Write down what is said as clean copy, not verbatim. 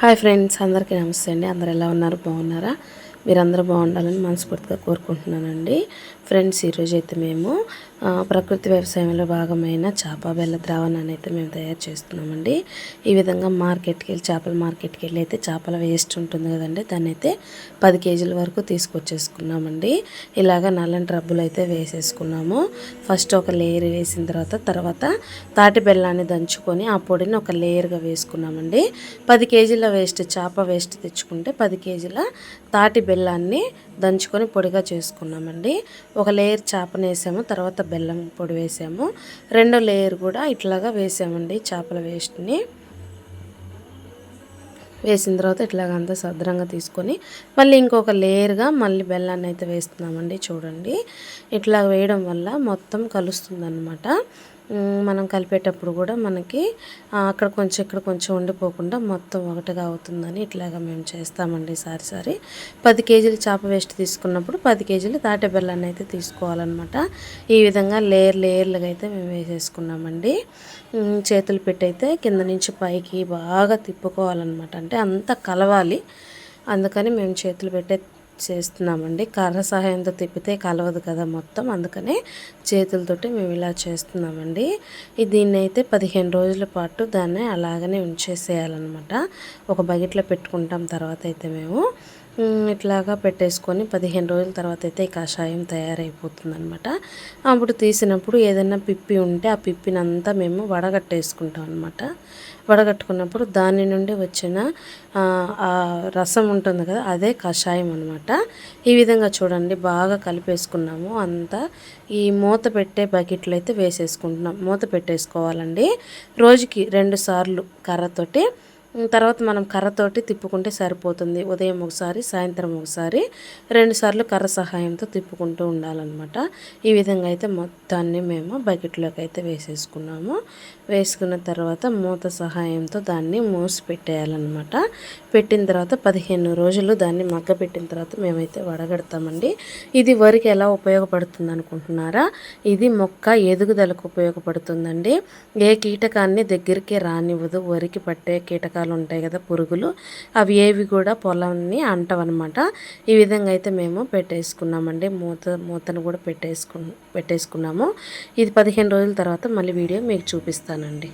Hi friends, అందరికీ నమస్తే అండి. అందరు ఎలా ఉన్నారు? బాగున్నారా? మీరందరూ బాగుండాలని మనస్ఫూర్తిగా కోరుకుంటున్నానండి. ఫ్రెండ్స్, ఈరోజు అయితే మేము ప్రకృతి వ్యవసాయంలో భాగమైన చేప బెల్ల ద్రావణాన్ని అయితే మేము తయారు చేస్తున్నామండి. ఈ విధంగా చేపల మార్కెట్కి వెళ్ళి అయితే చేపల వేస్ట్ ఉంటుంది కదండి, దాన్ని అయితే 10 కేజీల వరకు తీసుకొచ్చేసుకున్నామండి. ఇలాగ నల్లని రబ్బులు అయితే వేసేసుకున్నాము. ఫస్ట్ ఒక లేయర్ వేసిన తర్వాత తాటి బెల్లాన్ని దంచుకొని ఆ పొడిని ఒక లేయర్గా వేసుకున్నామండి. 10 కేజీల చేప వేస్ట్ తెచ్చుకుంటే 10 కేజీల తాటి బెల్లాన్ని దంచుకొని పొడిగా చేసుకున్నామండి. ఒక లేయర్ చేపను వేసాము, తర్వాత బెల్లం పొడి వేసాము. రెండో లేయర్ కూడా ఇట్లాగా వేసామండి. చేపల వేస్ట్ని వేసిన తర్వాత ఇట్లాగంతా సద్రంగా తీసుకొని మళ్ళీ ఇంకొక లేయర్గా మళ్ళీ బెల్లాన్ని అయితే వేస్తున్నామండి. చూడండి, ఇట్లా వేయడం వల్ల మొత్తం కలుస్తుందన్నమాట. మనం కలిపేటప్పుడు కూడా మనకి అక్కడ కొంచెం ఇక్కడ కొంచెం ఉండిపోకుండా మొత్తం ఒకటిగా అవుతుందని ఇట్లాగా మేము చేస్తామండి. సారి 10 కేజీలు చేప వేస్ట్ తీసుకున్నప్పుడు 10 కేజీలు తాటి బెల్లాన్ని అయితే తీసుకోవాలన్నమాట. ఈ విధంగా లేయర్లుగా అయితే మేము వేసేసుకున్నామండి. చేతులు పెట్టి అయితే కింద నుంచి పైకి బాగా తిప్పుకోవాలన్నమాట. అంటే అంతా కలవాలి, అందుకని మేము చేతులు పెట్టే చేస్తున్నామండి. కర్ర సహాయంతో తిప్పితే కలవదు కదా మొత్తం, అందుకనే చేతులతోటి మేము ఇలా చేస్తున్నామండి. దీన్ని అయితే 15 రోజుల పాటు దాన్ని అలాగనే ఉంచేసేయాలన్నమాట. ఒక బకెట్లో పెట్టుకుంటాం. తర్వాత అయితే మేము ఇట్లాగా పెట్టేసుకొని 15 రోజుల తర్వాత అయితే ఈ కషాయం తయారైపోతుంది అనమాట. అప్పుడు తీసినప్పుడు ఏదైనా పిప్పి ఉంటే ఆ పిప్పినంతా మేము వడగట్టేసుకుంటాం అనమాట. వడగట్టుకున్నప్పుడు దాని నుండి వచ్చిన ఆ రసం ఉంటుంది కదా, అదే కషాయం అనమాట. ఈ విధంగా చూడండి, బాగా కలిపేసుకున్నాము అంతా. ఈ మూత పెట్టే బకెట్లో అయితే వేసేసుకుంటున్నాం. మూత పెట్టేసుకోవాలండి. రోజుకి 2 సార్లు కర్రతోటి, తర్వాత మనం కర్రతోటి తిప్పుకుంటే సరిపోతుంది. ఉదయం ఒకసారి, సాయంత్రం ఒకసారి, 2 సార్లు కర్ర సహాయంతో తిప్పుకుంటూ ఉండాలన్నమాట. ఈ విధంగా అయితే మొత్తాన్ని మేము బకెట్లోకి అయితే వేసేసుకున్నాము. వేసుకున్న తర్వాత మూత సహాయంతో దాన్ని మూసి పెట్టేయాలన్నమాట. పెట్టిన తర్వాత 15 రోజులు దాన్ని మగ్గపెట్టిన తర్వాత మేమైతే వడగడతామండి. ఇది వరికి ఎలా ఉపయోగపడుతుంది అనుకుంటున్నారా? ఇది మొక్క ఎదుగుదలకు ఉపయోగపడుతుందండి. ఏ కీటకాన్ని దగ్గరికి రానివ్వదు. వరికి పట్టే కీటకాలు ఉంటాయి కదా, పురుగులు, అవి ఏవి కూడా పొలాన్ని అంటవన్నమాట. ఈ విధంగా అయితే మేము పెట్టేసుకున్నామండి. మూతను కూడా పెట్టేసుకున్నాము. ఇది 15 రోజుల తర్వాత మళ్ళీ వీడియో మీకు చూపిస్తానండి.